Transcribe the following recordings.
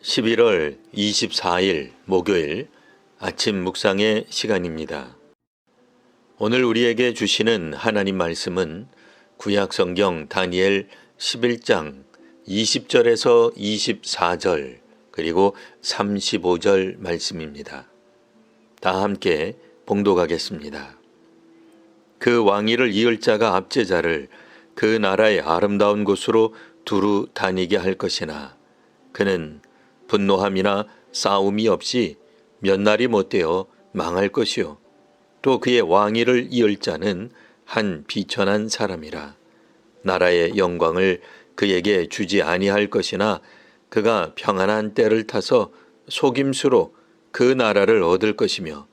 11월 24일 목요일 아침 묵상의 시간입니다. 오늘 우리에게 주시는 하나님 말씀은 구약성경 다니엘 11장 20절에서 24절 그리고 35절 말씀입니다. 다 함께 봉독하겠습니다. 그 왕위를 이을 자가 압제자를 그 나라의 아름다운 곳으로 두루 다니게 할 것이나 그는 분노함이나 싸움이 없이 몇 날이 못되어 망할 것이요 또 그의 왕위를 이을 자는 한 비천한 사람이라. 나라의 영광을 그에게 주지 아니할 것이나 그가 평안한 때를 타서 속임수로 그 나라를 얻을 것이며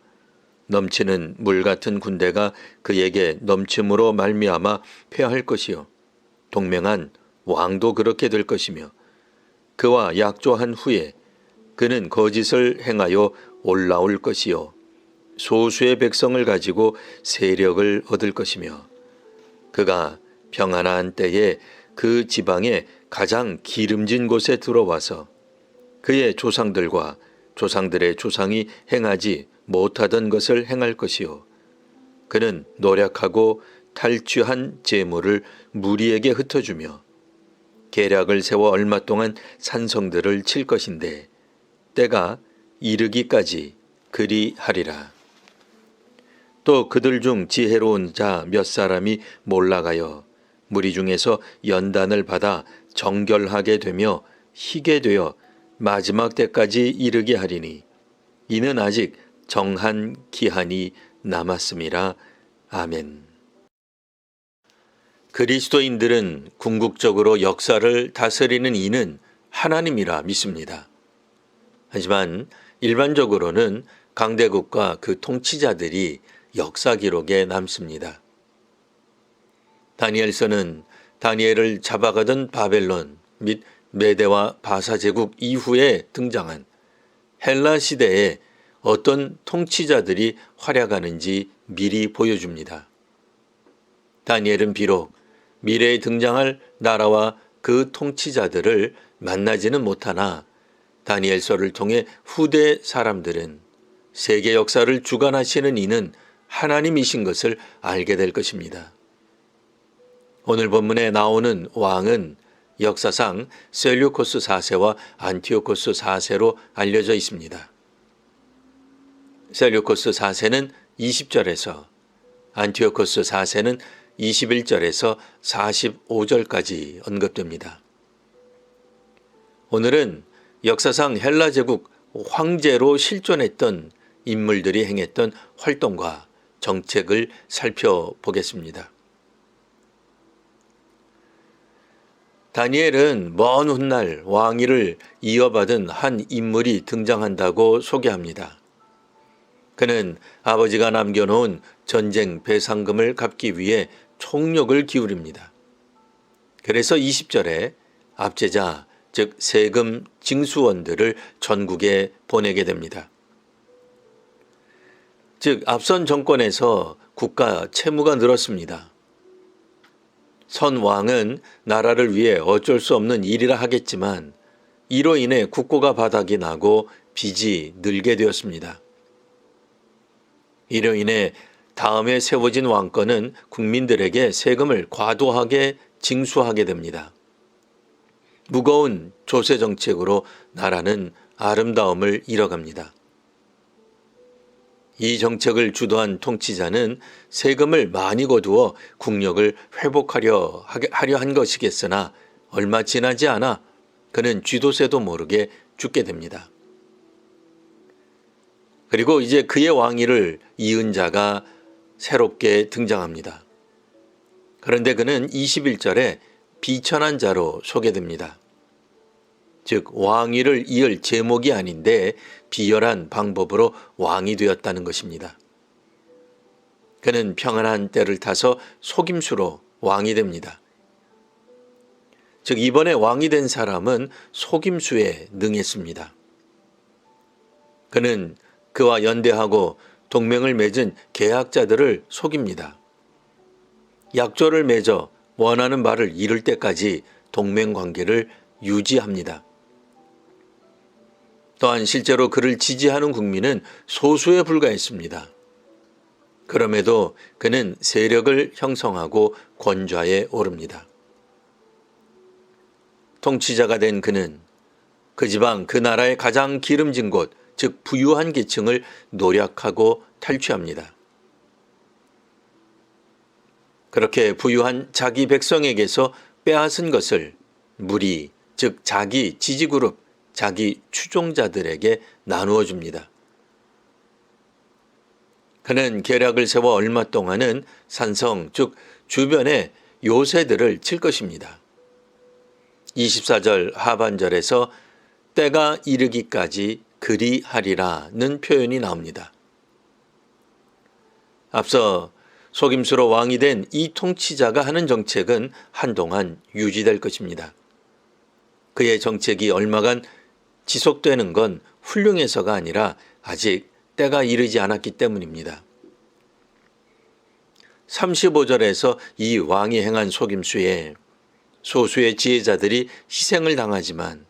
넘치는 물 같은 군대가 그에게 넘침으로 말미암아 패할 것이요 동맹한 왕도 그렇게 될 것이며 그와 약조한 후에 그는 거짓을 행하여 올라올 것이요 소수의 백성을 가지고 세력을 얻을 것이며 그가 평안한 때에 그 지방의 가장 기름진 곳에 들어와서 그의 조상들과 조상들의 조상이 행하지 못하던 것을 행할 것이요 그는 노력하고 탈취한 재물을 무리에게 흩어주며 계략을 세워 얼마 동안 산성들을 칠 것인데 때가 이르기까지 그리하리라. 또 그들 중 지혜로운 자 몇 사람이 몰락하여 무리 중에서 연단을 받아 정결하게 되며 희게 되어 마지막 때까지 이르게 하리니 이는 아직 정한 기한이 남았음이라. 아멘. 그리스도인들은 궁극적으로 역사를 다스리는 이는 하나님이라 믿습니다. 하지만 일반적으로는 강대국과 그 통치자들이 역사 기록에 남습니다. 다니엘서는 다니엘을 잡아가던 바벨론 및 메대와 바사 제국 이후에 등장한 헬라 시대에 어떤 통치자들이 활약하는지 미리 보여줍니다. 다니엘은 비록 미래에 등장할 나라와 그 통치자들을 만나지는 못하나 다니엘서를 통해 후대 사람들은 세계 역사를 주관하시는 이는 하나님이신 것을 알게 될 것입니다. 오늘 본문에 나오는 왕은 역사상 셀류코스 4세와 안티오코스 4세로 알려져 있습니다. 셀류코스 4세는 20절에서 안티오코스 4세는 21절에서 45절까지 언급됩니다. 오늘은 역사상 헬라 제국 황제로 실존했던 인물들이 행했던 활동과 정책을 살펴보겠습니다. 다니엘은 먼 훗날 왕위를 이어받은 한 인물이 등장한다고 소개합니다. 그는 아버지가 남겨놓은 전쟁 배상금을 갚기 위해 총력을 기울입니다. 그래서 20절에 압제자, 즉 세금 징수원들을 전국에 보내게 됩니다. 즉 앞선 정권에서 국가 채무가 늘었습니다. 선 왕은 나라를 위해 어쩔 수 없는 일이라 하겠지만 이로 인해 국고가 바닥이 나고 빚이 늘게 되었습니다. 이로 인해 다음에 세워진 왕권은 국민들에게 세금을 과도하게 징수하게 됩니다. 무거운 조세 정책으로 나라는 아름다움을 잃어갑니다. 이 정책을 주도한 통치자는 세금을 많이 거두어 국력을 회복하려 한 것이겠으나 얼마 지나지 않아 그는 쥐도새도 모르게 죽게 됩니다. 그리고 이제 그의 왕위를 이은 자가 새롭게 등장합니다. 그런데 그는 21절에 비천한 자로 소개됩니다. 즉 왕위를 이을 제목이 아닌데 비열한 방법으로 왕이 되었다는 것입니다. 그는 평안한 때를 타서 속임수로 왕이 됩니다. 즉 이번에 왕이 된 사람은 속임수에 능했습니다. 그는 그와 연대하고 동맹을 맺은 계약자들을 속입니다. 약조를 맺어 원하는 바를 이룰 때까지 동맹 관계를 유지합니다. 또한 실제로 그를 지지하는 국민은 소수에 불과했습니다. 그럼에도 그는 세력을 형성하고 권좌에 오릅니다. 통치자가 된 그는 그 지방 그 나라의 가장 기름진 곳, 즉 부유한 계층을 노략하고 탈취합니다. 그렇게 부유한 자기 백성에게서 빼앗은 것을 무리, 즉 자기 지지그룹, 자기 추종자들에게 나누어 줍니다. 그는 계략을 세워 얼마 동안은 산성, 즉 주변의 요새들을 칠 것입니다. 24절 하반절에서 때가 이르기까지 그리하리라는 표현이 나옵니다. 앞서 속임수로 왕이 된 이 통치자가 하는 정책은 한동안 유지될 것입니다. 그의 정책이 얼마간 지속되는 건 훌륭해서가 아니라 아직 때가 이르지 않았기 때문입니다. 35절에서 이 왕이 행한 속임수에 소수의 지혜자들이 희생을 당하지만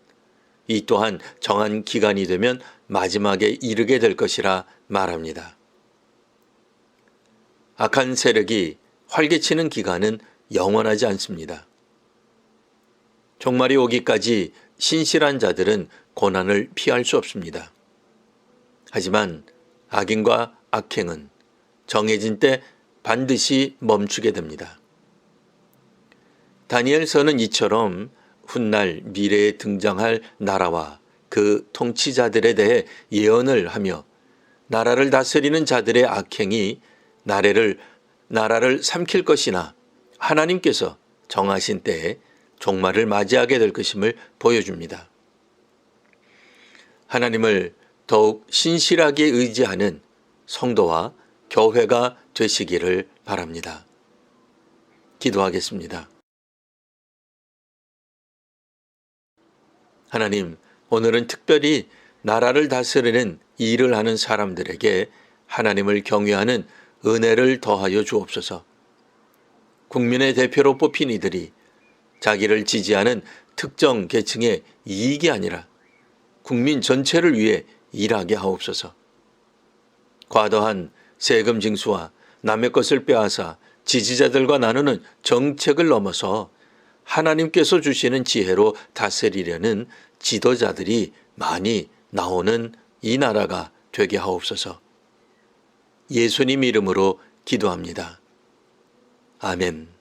이 또한 정한 기간이 되면 마지막에 이르게 될 것이라 말합니다. 악한 세력이 활개치는 기간은 영원하지 않습니다. 종말이 오기까지 신실한 자들은 고난을 피할 수 없습니다. 하지만 악인과 악행은 정해진 때 반드시 멈추게 됩니다. 다니엘서는 이처럼 훗날 미래에 등장할 나라와 그 통치자들에 대해 예언을 하며 나라를 다스리는 자들의 악행이 나라를 삼킬 것이나 하나님께서 정하신 때에 종말을 맞이하게 될 것임을 보여줍니다. 하나님을 더욱 신실하게 의지하는 성도와 교회가 되시기를 바랍니다. 기도하겠습니다. 하나님, 오늘은 특별히 나라를 다스리는 일을 하는 사람들에게 하나님을 경외하는 은혜를 더하여 주옵소서. 국민의 대표로 뽑힌 이들이 자기를 지지하는 특정 계층의 이익이 아니라 국민 전체를 위해 일하게 하옵소서. 과도한 세금 징수와 남의 것을 빼앗아 지지자들과 나누는 정책을 넘어서 하나님께서 주시는 지혜로 다스리려는 지도자들이 많이 나오는 이 나라가 되게 하옵소서. 예수님 이름으로 기도합니다. 아멘.